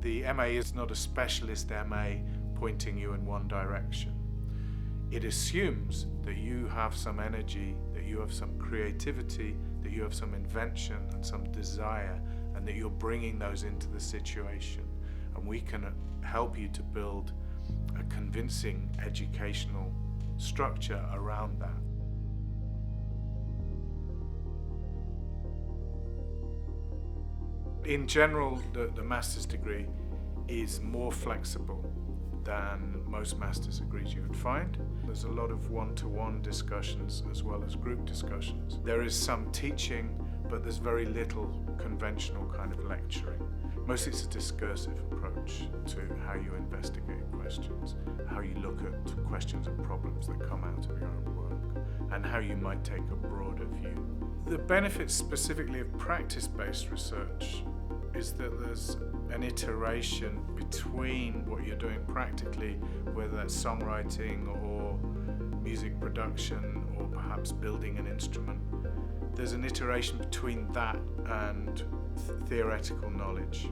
The MA is not a specialist MA pointing you in one direction. It assumes that you have some energy, that you have some creativity, that you have some invention and some desire, and that you're bringing those into the situation. And we can help you to build a convincing educational structure around that. In general, the master's degree is more flexible than most master's degrees you would find. There's a lot of one-to-one discussions as well as group discussions. There is some teaching, but there's very little conventional kind of lecturing. Mostly it's a discursive approach to how you investigate questions, how you look at questions and problems that come out of your own work, and how you might take a broader view. The benefits specifically of practice-based research is that there's an iteration between what you're doing practically, whether that's songwriting or music production or perhaps building an instrument. There's an iteration between that and theoretical knowledge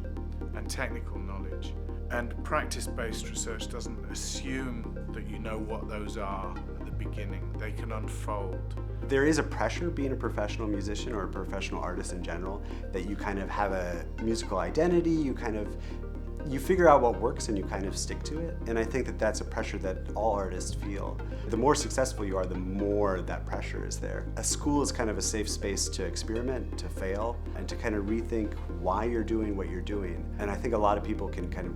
and technical knowledge. And practice-based research doesn't assume that you know what those are at the beginning. They can unfold. There is a pressure being a professional musician or a professional artist in general, that you kind of have a musical identity, you figure out what works and you kind of stick to it. And I think that that's a pressure that all artists feel. The more successful you are, the more that pressure is there. A school is kind of a safe space to experiment, to fail, and to kind of rethink why you're doing what you're doing. And I think a lot of people can kind of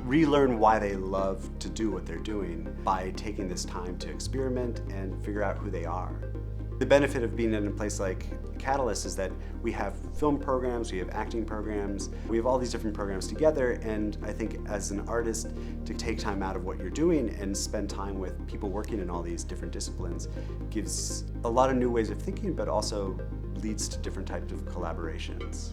relearn why they love to do what they're doing by taking this time to experiment and figure out who they are. The benefit of being in a place like Catalyst is that we have film programs, we have acting programs, we have all these different programs together, and I think as an artist, to take time out of what you're doing and spend time with people working in all these different disciplines gives a lot of new ways of thinking, but also leads to different types of collaborations.